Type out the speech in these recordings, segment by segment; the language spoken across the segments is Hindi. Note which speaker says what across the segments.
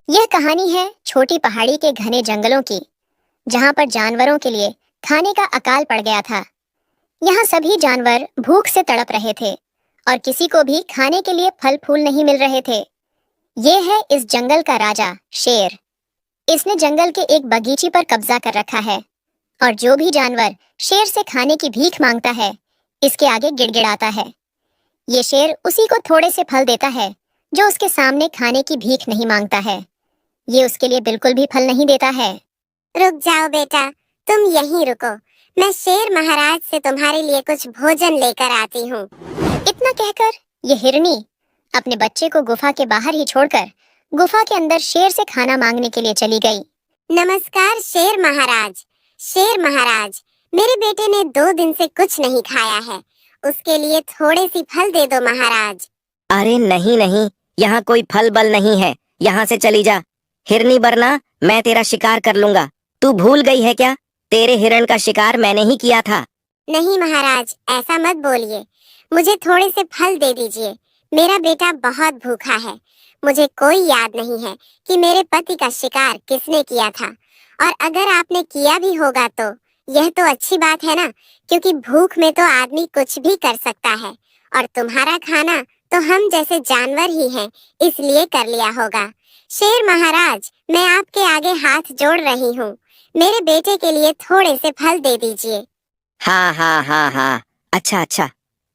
Speaker 1: यह कहानी है छोटी पहाड़ी के घने जंगलों की, जहां पर जानवरों के लिए खाने का अकाल पड़ गया था। यहाँ सभी जानवर भूख से तड़प रहे थे और किसी को भी खाने के लिए फल फूल नहीं मिल रहे थे। ये है इस जंगल का राजा, शेर। इसने जंगल के एक बगीचे पर कब्जा कर रखा है और जो भी जानवर शेर से खाने की भीख मांगता है, इसके आगे गिड़गिड़ाता है। ये शेर उसी को थोड़े से फल देता है जो उसके सामने खाने की भीख नहीं मांगता है। ये उसके लिए बिल्कुल भी फल नहीं देता है।
Speaker 2: रुक जाओ बेटा, तुम यहीं रुको। मैं शेर महाराज से तुम्हारे लिए कुछ भोजन लेकर आती हूँ।
Speaker 1: इतना कहकर ये हिरनी अपने बच्चे को गुफा के बाहर ही छोड़कर गुफा के अंदर शेर से खाना मांगने के लिए चली गई।
Speaker 2: नमस्कार शेर महाराज। शेर महाराज, मेरे बेटे ने 2 दिन से कुछ नहीं खाया है, उसके लिए थोड़े सी फल दे दो महाराज।
Speaker 3: अरे नहीं नहीं, यहाँ कोई फल बल नहीं है, यहाँ से चली जा। हिरनी बरना, मैं तेरा शिकार कर लूंगा। तू भूल गई है क्या? तेरे हिरण का शिकार मैंने ही किया था।
Speaker 2: नहीं महाराज, ऐसा मत बोलिए। मुझे थोड़े से फल दे दीजिए। मेरा बेटा बहुत भूखा है। मुझे कोई याद नहीं है कि मेरे पति का शिकार किसने किया था, और अगर आपने किया भी होगा तो यह तो अच्छी बात है ना, क्योंकि भूख में तो आदमी कुछ भी कर सकता है, और तुम्हारा खाना तो हम जैसे जानवर ही हैं, इसलिए कर लिया होगा। शेर महाराज, मैं आपके आगे हाथ जोड़ रही हूँ। मेरे बेटे के लिए थोड़े से फल दे दीजिए।
Speaker 3: हाँ हाँ हाँ हाँ, अच्छा अच्छा,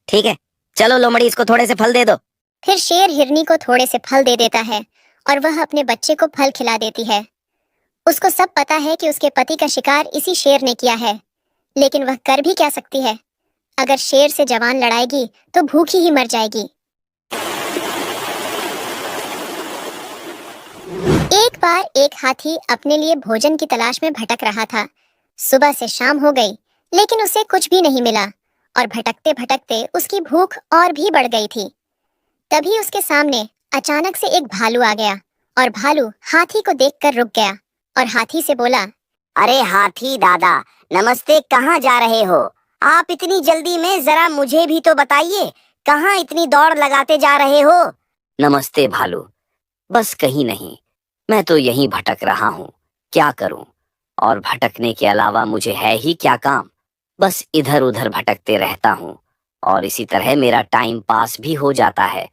Speaker 3: ठीक है, चलो लोमड़ी, इसको थोड़े से फल दे दो।
Speaker 1: फिर शेर हिरनी को थोड़े से फल दे देता है और वह अपने बच्चे को फल खिला देती है। उसको सब पता है कि उसके पति का शिकार इसी शेर ने किया है, लेकिन वह कर भी क्या सकती है। अगर शेर से जवान लड़ाएगी तो भूखी ही मर जाएगी। एक बार एक हाथी अपने लिए भोजन की तलाश में भटक रहा था। सुबह से शाम हो गई, लेकिन उसे कुछ भी नहीं मिला और भटकते भटकते उसकी भूख और भी बढ़ गई थी। तभी उसके सामने अचानक से एक भालू आ गया और भालू हाथी को देखकर रुक गया और हाथी से बोला,
Speaker 2: अरे हाथी दादा, नमस्ते। कहाँ जा रहे हो आप इतनी जल्दी में? जरा मुझे भी तो बताइए, कहाँ इतनी दौड़ लगाते जा रहे हो?
Speaker 3: नमस्ते भालू, बस कहीं नहीं, मैं तो यहीं भटक रहा हूँ। क्या करूँ, और भटकने के अलावा मुझे है ही क्या काम। बस इधर उधर भटकते रहता हूँ और इसी तरह मेरा टाइम पास भी हो जाता है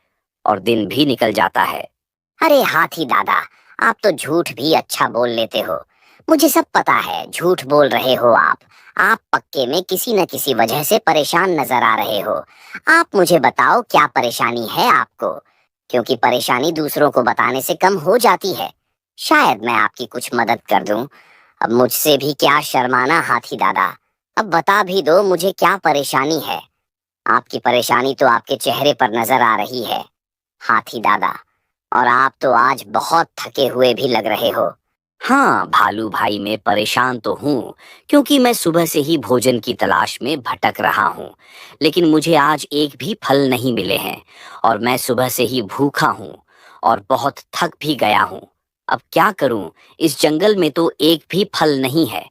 Speaker 3: और दिन भी निकल जाता है।
Speaker 2: अरे हाथी दादा, आप तो झूठ भी अच्छा बोल लेते हो। मुझे सब पता है, झूठ बोल रहे हो आप पक्के में किसी न किसी वजह से परेशान नजर आ रहे हो। आप मुझे बताओ, क्या परेशानी है आपको? क्योंकि परेशानी दूसरों को बताने से कम हो जाती है। शायद मैं आपकी कुछ मदद कर दूं। अब मुझसे भी क्या शर्माना हाथी दादा, अब बता भी दो मुझे क्या परेशानी है। आपकी परेशानी तो आपके चेहरे पर नजर आ रही है हाथी दादा, और आप तो आज बहुत थके हुए भी लग रहे हो।
Speaker 3: हाँ भालू भाई, मैं परेशान तो हूँ, क्योंकि मैं सुबह से ही भोजन की तलाश में भटक रहा हूँ, लेकिन मुझे आज एक भी फल नहीं मिले हैं और मैं सुबह से ही भूखा हूँ और बहुत थक भी गया हूँ। अब क्या करूँ, इस जंगल में तो एक भी फल नहीं है।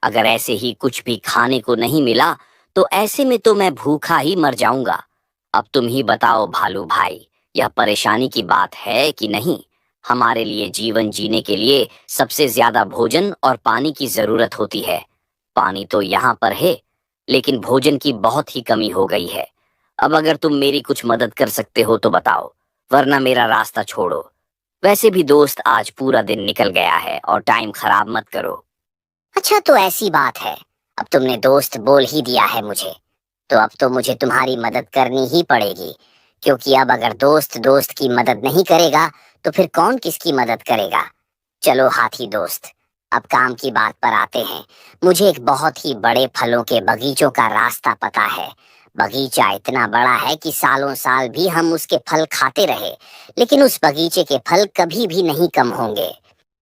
Speaker 3: अगर ऐसे ही कुछ भी खाने को नहीं मिला तो ऐसे में तो मैं भूखा ही मर जाऊंगा। अब तुम ही बताओ भालू भाई, यह परेशानी की बात है कि नहीं? हमारे लिए जीवन जीने के लिए सबसे ज्यादा भोजन और पानी की जरूरत होती है। पानी तो यहाँ पर है, लेकिन भोजन की बहुत ही कमी हो गई है। अब अगर तुम मेरी कुछ मदद कर सकते हो तो बताओ, वरना मेरा रास्ता छोड़ो। वैसे भी दोस्त, आज पूरा दिन निकल गया है और टाइम खराब मत करो।
Speaker 2: अच्छा, तो ऐसी बात है, अब तुमने दोस्त बोल ही दिया है मुझे, तो अब तो मुझे तुम्हारी मदद करनी ही पड़ेगी। क्योंकि अब अगर दोस्त दोस्त की मदद नहीं करेगा तो फिर कौन किसकी मदद करेगा। चलो हाथी दोस्त, अब काम की बात पर आते हैं। मुझे एक बहुत ही बड़े फलों के बगीचों का रास्ता पता है। बगीचा इतना बड़ा है कि सालों साल भी हम उसके फल खाते रहे, लेकिन उस बगीचे के फल कभी भी नहीं कम होंगे।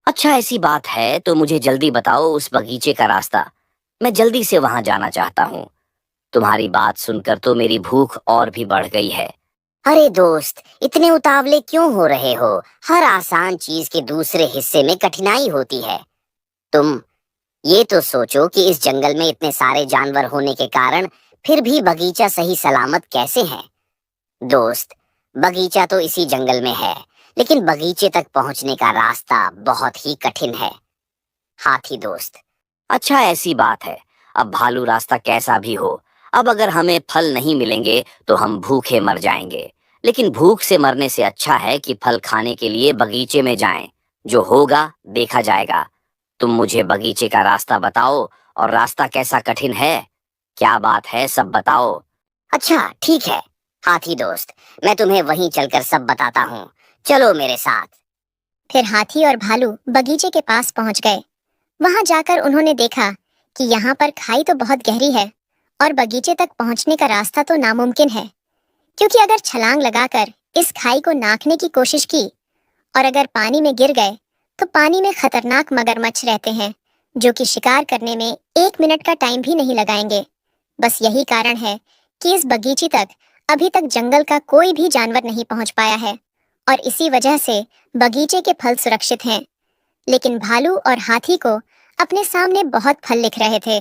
Speaker 3: अच्छा, ऐसी बात है तो मुझे जल्दी बताओ उस बगीचे का रास्ता। मैं जल्दी से वहां जाना चाहता हूँ। तुम्हारी बात सुनकर तो मेरी भूख और भी बढ़ गई है।
Speaker 2: अरे दोस्त, इतने उतावले क्यों हो रहे हो? हर आसान चीज के दूसरे हिस्से में कठिनाई होती है। तुम ये तो सोचो कि इस जंगल में इतने सारे जानवर होने के कारण फिर भी बगीचा सही सलामत कैसे है। दोस्त, बगीचा तो इसी जंगल में है लेकिन बगीचे तक पहुंचने का रास्ता बहुत ही कठिन है। हाथी दोस्त।
Speaker 3: अच्छा, ऐसी बात है। अब भालू, रास्ता कैसा भी हो, अब अगर हमें फल नहीं मिलेंगे तो हम भूखे मर जाएंगे। लेकिन भूख से मरने से अच्छा है कि फल खाने के लिए बगीचे में जाएं। जो होगा देखा जाएगा। तुम मुझे बगीचे का रास्ता बताओ, और रास्ता कैसा कठिन है, क्या बात है, सब बताओ।
Speaker 2: अच्छा ठीक है हाथी दोस्त, मैं तुम्हें वहीं चलकर सब बताता हूँ, चलो मेरे साथ।
Speaker 1: फिर हाथी और भालू बगीचे के पास पहुंच गए। वहां जाकर उन्होंने देखा कि यहाँ पर खाई तो बहुत गहरी है और बगीचे तक पहुंचने का रास्ता तो नामुमकिन है, क्योंकि अगर छलांग लगाकर इस खाई को नापने की कोशिश की और अगर पानी में गिर गए तो पानी में खतरनाक मगरमच्छ रहते हैं जो कि शिकार करने में 1 मिनट का टाइम भी नहीं लगाएंगे। बस यही कारण है कि इस बगीचे तक अभी तक जंगल का कोई भी जानवर नहीं पहुंच पाया है और इसी वजह से बगीचे के फल सुरक्षित हैं। लेकिन भालू और हाथी को अपने सामने बहुत फल दिख रहे थे।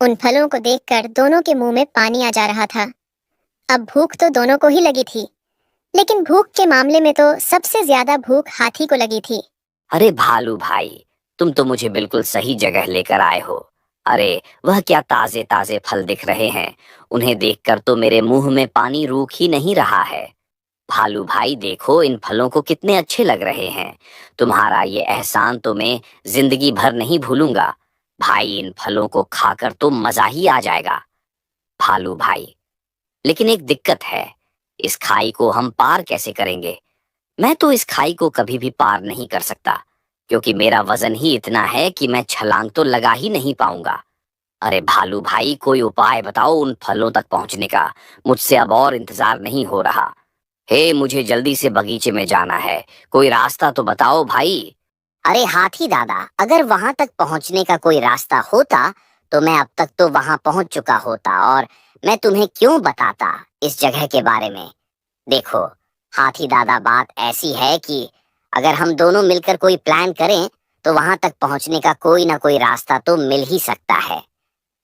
Speaker 1: उन फलों को देखकर दोनों के मुंह में पानी आ जा रहा था। अब भूख तो दोनों को ही लगी थी, लेकिन भूख के मामले में तो सबसे ज्यादा भूख हाथी को लगी थी।
Speaker 3: अरे भालू भाई, तुम तो मुझे बिल्कुल सही जगह लेकर आए हो। अरे वह क्या ताजे ताजे फल दिख रहे हैं, उन्हें देखकर तो मेरे मुंह में पानी रुक ही नहीं रहा है। भालू भाई देखो, इन फलों को कितने अच्छे लग रहे हैं। तुम्हारा ये एहसान तो मैं जिंदगी भर नहीं भूलूंगा। भाई, इन फलों को खाकर तो मजा ही आ जाएगा। भालू भाई, लेकिन एक दिक्कत है, इस खाई को हम पार कैसे करेंगे? मैं तो इस खाई को कभी भी पार नहीं कर सकता, क्योंकि मेरा वजन ही इतना है कि मैं छलांग तो लगा ही नहीं पाऊंगा। अरे भालू भाई, कोई उपाय बताओ उन फलों तक पहुंचने का। मुझसे अब और इंतजार नहीं हो रहा। हे, मुझे जल्दी से बगीचे में जाना है, कोई रास्ता तो बताओ भाई।
Speaker 2: अरे हाथी दादा, अगर वहां तक पहुंचने का कोई रास्ता होता तो मैं अब तक तो वहां पहुंच चुका होता, और मैं तुम्हें क्यों बताता इस जगह के बारे में। देखो हाथी दादा, बात ऐसी है कि अगर हम दोनों मिलकर कोई प्लान करें तो वहां तक पहुंचने का कोई ना कोई रास्ता तो मिल ही सकता है।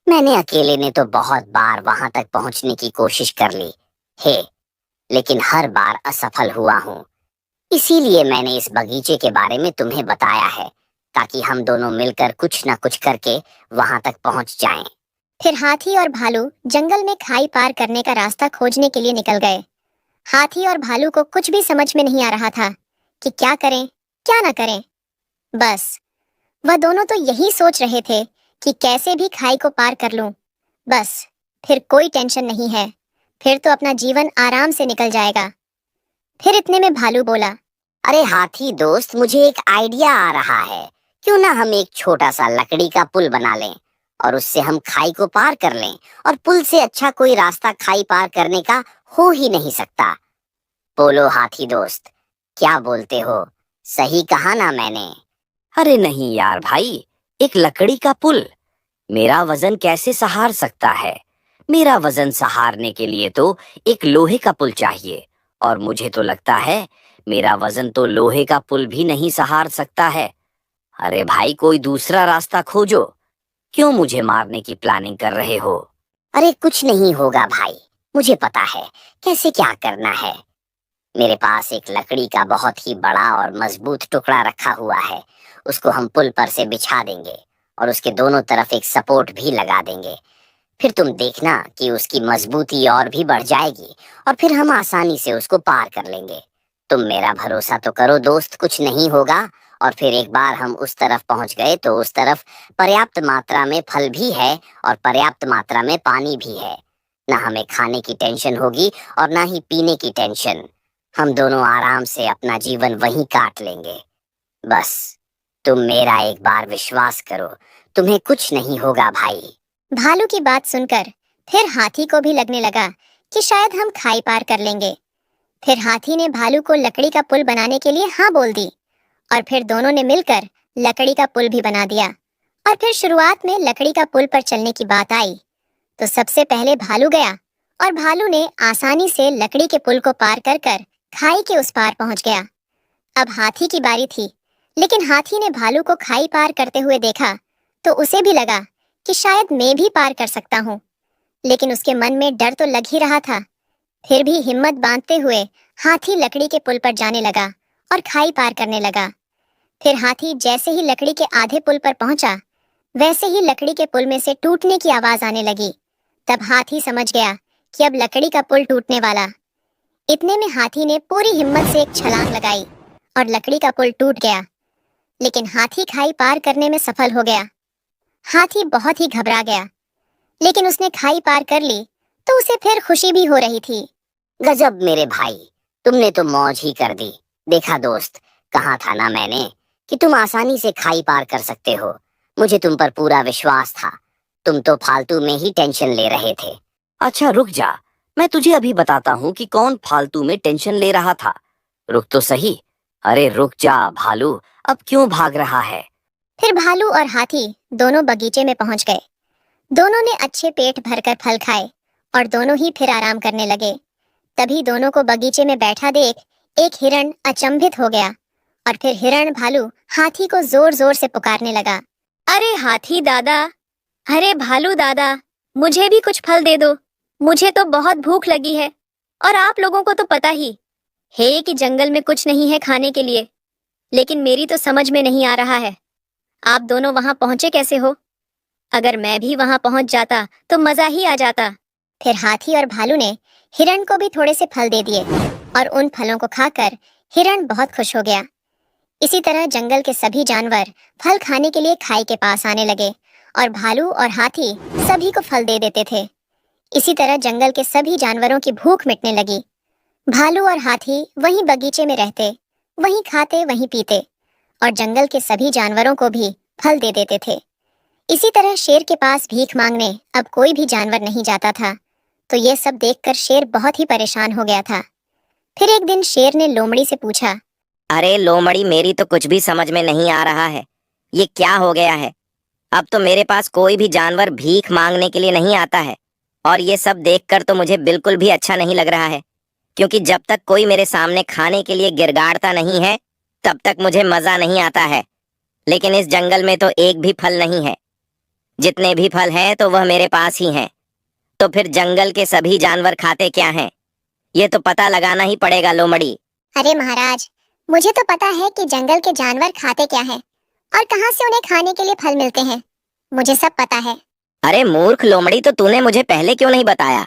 Speaker 2: मैंने अकेले ने तो बहुत बार वहां तक पहुंचने की कोशिश कर ली है, लेकिन हर बार असफल हुआ हूँ। इसीलिए मैंने इस बगीचे के बारे में तुम्हें बताया है, ताकि हम दोनों मिलकर कुछ ना कुछ करके वहां तक पहुंच जाएं।
Speaker 1: फिर हाथी और भालू जंगल में खाई पार करने का रास्ता खोजने के लिए निकल गए। हाथी और भालू को कुछ भी समझ में नहीं आ रहा था कि क्या करें क्या ना करें। बस वह दोनों तो यही सोच रहे थे कि कैसे भी खाई को पार कर लूं। बस फिर कोई टेंशन नहीं है, फिर तो अपना जीवन आराम से निकल जाएगा। फिर इतने में भालू बोला,
Speaker 2: अरे हाथी दोस्त, मुझे एक आइडिया आ रहा है। क्यों ना हम एक छोटा सा लकड़ी का पुल बना लें और उससे हम खाई को पार कर लें, और पुल से अच्छा कोई रास्ता खाई पार करने का हो ही नहीं सकता। बोलो हाथी दोस्त, क्या बोलते हो? सही कहा ना मैंने?
Speaker 3: अरे नहीं यार भाई, एक लकड़ी का पुल मेरा वजन कैसे सहार सकता है? मेरा वजन सहारने के लिए तो एक लोहे का पुल चाहिए, और मुझे तो लगता है मेरा वजन तो लोहे का पुल भी नहीं सहार सकता है। अरे भाई, कोई दूसरा रास्ता खोजो। क्यों मुझे मारने की प्लानिंग कर रहे हो?
Speaker 2: अरे कुछ नहीं होगा भाई, मुझे पता है कैसे क्या करना है। मेरे पास एक लकड़ी का बहुत ही बड़ा और मजबूत टुकड़ा रखा हुआ है। उसको हम पुल पर से बिछा देंगे और उसके दोनों तरफ एक सपोर्ट भी लगा देंगे। फिर तुम देखना कि उसकी मजबूती और भी बढ़ जाएगी, और फिर हम आसानी से उसको पार कर लेंगे। तुम मेरा भरोसा तो करो दोस्त, कुछ नहीं होगा। और फिर एक बार हम उस तरफ पहुंच गए तो उस तरफ पर्याप्त मात्रा में फल भी है और पर्याप्त मात्रा में पानी भी है। ना हमें खाने की टेंशन होगी और ना ही पीने की टेंशन। हम दोनों आराम से अपना जीवन वहीं काट लेंगे। बस तुम मेरा एक बार विश्वास करो, तुम्हें कुछ नहीं होगा भाई।
Speaker 1: भालू की बात सुनकर फिर हाथी को भी लगने लगा कि शायद हम खाई पार कर लेंगे। फिर हाथी ने भालू को लकड़ी का पुल बनाने के लिए हाँ बोल दी, और फिर दोनों ने मिलकर लकड़ी का पुल भी बना दिया। और फिर शुरुआत में लकड़ी का पुल पर चलने की बात आई तो सबसे पहले भालू गया, और भालू ने आसानी से लकड़ी के पुल को पार कर कर खाई के उस पार पहुंच गया। अब हाथी की बारी थी, लेकिन हाथी ने भालू को खाई पार करते हुए देखा तो उसे भी लगा कि शायद मैं भी पार कर सकता हूँ। लेकिन उसके मन में डर तो लग ही रहा था। फिर भी हिम्मत बांधते हुए हाथी लकड़ी के पुल पर जाने लगा और खाई पार करने लगा। फिर हाथी जैसे ही लकड़ी के आधे पुल पर पहुंचा, वैसे ही लकड़ी के पुल में से टूटने की आवाज आने लगी। तब हाथी समझ गया कि अब लकड़ी का पुल टूटने वाला। इतने में हाथी ने पूरी हिम्मत से एक छलांग लगाई और लकड़ी का पुल टूट गया। लेकिन हाथी खाई पार करने में सफल हो गया। हाथी बहुत ही घबरा गया, लेकिन उसने खाई पार कर ली तो उसे फिर खुशी भी हो रही थी।
Speaker 2: गजब मेरे भाई, तुमने तो मौज ही कर दी। देखा दोस्त, कहा था ना मैंने कि तुम आसानी से खाई पार कर सकते हो। मुझे तुम पर पूरा विश्वास था। तुम तो फालतू में ही टेंशन ले रहे थे।
Speaker 3: अच्छा रुक जा, मैं तुझे अभी बताता हूँ कि कौन फालतू में टेंशन ले रहा था। रुक तो सही। अरे रुक जा भालू, अब क्यों भाग रहा है?
Speaker 1: फिर भालू और हाथी दोनों बगीचे में पहुंच गए। दोनों ने अच्छे पेट भरकर फल खाए और दोनों ही फिर आराम करने लगे। तभी दोनों को बगीचे में बैठा देख एक हिरण अचंभित हो गया और फिर हिरण भालू हाथी को जोर जोर से पुकारने लगा। अरे हाथी दादा, अरे भालू दादा, मुझे भी कुछ फल दे दो। मुझे तो बहुत भूख लगी है और आप लोगों को तो पता ही है कि जंगल में कुछ नहीं है खाने के लिए। लेकिन मेरी तो समझ में नहीं आ रहा है, आप दोनों वहां पहुंचे कैसे हो? अगर मैं भी वहां पहुंच जाता तो मजा ही आ जाता। फिर हाथी और भालू ने हिरण को भी थोड़े से फल दे दिए और उन फलों को खाकर हिरण बहुत खुश हो गया। इसी तरह जंगल के सभी जानवर फल खाने के लिए खाई के पास आने लगे और भालू और हाथी सभी को फल दे देते थे। इसी तरह जंगल के सभी जानवरों की भूख मिटने लगी। भालू और हाथी वहीं बगीचे में रहते, वहीं खाते, वहीं पीते और जंगल के सभी जानवरों को भी फल दे देते थे। इसी तरह शेर के पास भीख मांगने अब कोई भी जानवर नहीं जाता था। तो ये सब देखकर शेर बहुत ही परेशान हो गया था। फिर एक दिन शेर ने लोमड़ी से पूछा,
Speaker 2: अरे लोमड़ी, मेरी तो कुछ भी समझ में नहीं आ रहा है। ये क्या हो गया है? अब तो मेरे पास कोई भी जानवर भीख मांगने के लिए नहीं आता है और ये सब देखकर तो मुझे बिल्कुल भी अच्छा नहीं लग रहा है, क्योंकि जब तक कोई मेरे सामने खाने के लिए गिड़गिड़ाता नहीं है तब तक मुझे मजा नहीं आता है। लेकिन इस जंगल में तो एक भी फल नहीं है। जितने भी फल हैं तो वह मेरे पास ही हैं। तो फिर जंगल के सभी जानवर खाते क्या हैं? ये तो पता लगाना ही पड़ेगा लोमड़ी।
Speaker 1: अरे महाराज, मुझे तो पता है कि जंगल के जानवर खाते क्या हैं और कहां से उन्हें खाने के लिए फल मिलते हैं। मुझे सब पता है।
Speaker 2: अरे मूर्ख लोमड़ी, तो तूने मुझे पहले क्यों नहीं बताया?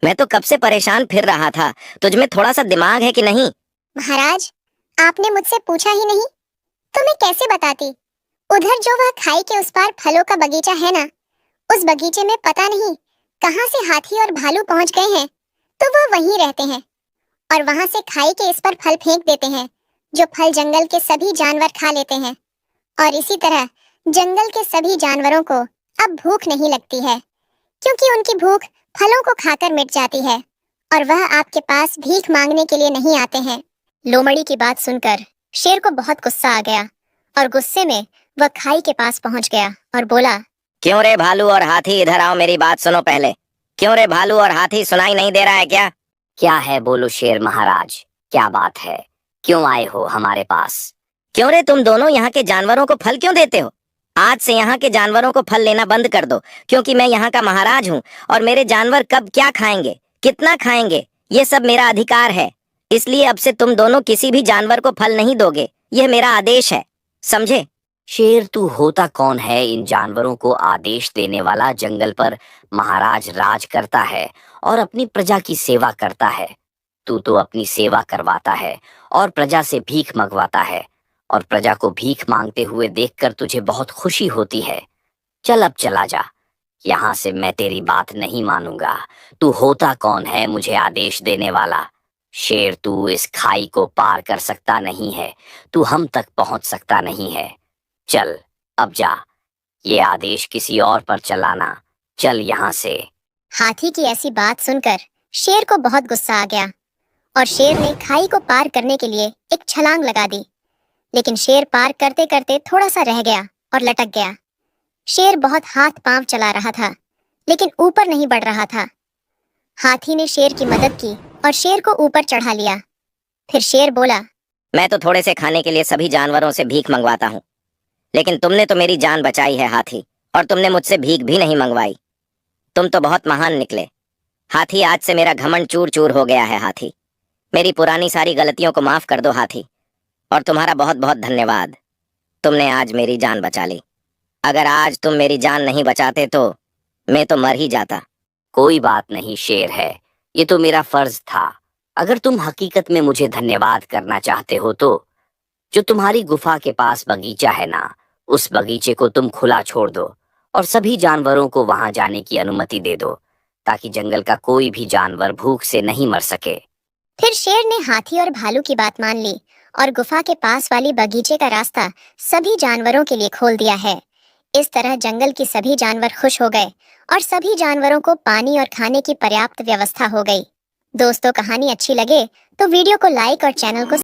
Speaker 2: मैं तो कब से परेशान फिर रहा था। तुझमें थोड़ा सा दिमाग है कि नहीं?
Speaker 1: महाराज, आपने मुझसे पूछा ही नहीं तो मैं कैसे बताती। उधर जो वह खाई के उस पार फलों का बगीचा है ना, उस बगीचे में पता नहीं कहां से हाथी और भालू पहुंच गए हैं। तो वह वहीं रहते हैं और वहां से खाई के इस पर फल फेंक देते हैं, जो फल जंगल के सभी जानवर खा लेते हैं। और इसी तरह जंगल के सभी जानवरों को अब भूख नहीं लगती है, क्योंकि उनकी भूख फलों को खाकर मिट जाती है और वह आपके पास भीख मांगने के लिए नहीं आते हैं। लोमड़ी की बात सुनकर शेर को बहुत गुस्सा आ गया और गुस्से में वह खाई के पास पहुंच गया और बोला,
Speaker 2: क्यों रे भालू और हाथी, इधर आओ, मेरी बात सुनो पहले। क्यों रे भालू और हाथी, सुनाई नहीं दे रहा है क्या?
Speaker 3: क्या है बोलो शेर महाराज, क्या बात है? क्यों आए हो हमारे पास?
Speaker 2: क्यों रे, तुम दोनों यहाँ के जानवरों को फल क्यों देते हो? आज से यहाँ के जानवरों को फल लेना बंद कर दो, क्योंकि मैं यहाँ का महाराज हूँ और मेरे जानवर कब क्या खाएंगे, कितना खाएंगे, ये सब मेरा अधिकार है। इसलिए अब से तुम दोनों किसी भी जानवर को फल नहीं दोगे। यह मेरा आदेश है, समझे?
Speaker 3: शेर, तू होता कौन है इन जानवरों को आदेश देने वाला? जंगल पर महाराज राज करता है और अपनी प्रजा की सेवा करता है। तू तो अपनी सेवा करवाता है और प्रजा से भीख मंगवाता है, और प्रजा को भीख मांगते हुए देखकर तुझे बहुत खुशी होती है। चल अब चला जा, यहाँ से मैं तेरी बात नहीं मानूंगा। तू होता कौन है मुझे आदेश देने वाला? शेर, तू इस खाई को पार कर सकता नहीं है, तू हम तक पहुंच सकता नहीं है। चल अब जा, ये आदेश किसी और पर चलाना। चल यहाँ से।
Speaker 1: हाथी की ऐसी बात सुनकर शेर को बहुत गुस्सा आ गया और शेर ने खाई को पार करने के लिए एक छलांग लगा दी। लेकिन शेर पार करते करते थोड़ा सा रह गया और लटक गया। शेर बहुत हाथ पांव चला रहा था, लेकिन ऊपर नहीं बढ़ रहा था। हाथी ने शेर की मदद की और शेर को ऊपर चढ़ा लिया। फिर शेर बोला,
Speaker 2: मैं तो थोड़े से खाने के लिए सभी जानवरों से भीख मंगवाता हूँ, लेकिन तुमने तो मेरी जान बचाई है हाथी, और तुमने मुझसे भीख भी नहीं मंगवाई। तुम तो बहुत महान निकले हाथी। आज से मेरा घमंड चूर चूर हो गया है हाथी। मेरी पुरानी सारी गलतियों को माफ कर दो हाथी, और तुम्हारा बहुत बहुत धन्यवाद। तुमने आज मेरी जान बचा ली। अगर आज तुम मेरी जान नहीं बचाते तो मैं तो मर ही जाता।
Speaker 3: कोई बात नहीं शेर है, ये तो मेरा फर्ज था। अगर तुम हकीकत में मुझे धन्यवाद करना चाहते हो तो जो तुम्हारी गुफा के पास बगीचा है ना, उस बगीचे को तुम खुला छोड़ दो और सभी जानवरों को वहां जाने की अनुमति दे दो, ताकि जंगल का कोई भी जानवर भूख से नहीं मर सके।
Speaker 1: फिर शेर ने हाथी और भालू की बात मान ली और गुफा के पास वाली बगीचे का रास्ता सभी जानवरों के लिए खोल दिया है। इस तरह जंगल के सभी जानवर खुश हो गए और सभी जानवरों को पानी और खाने की पर्याप्त व्यवस्था हो गई। दोस्तों, कहानी अच्छी लगे तो वीडियो को लाइक और चैनल को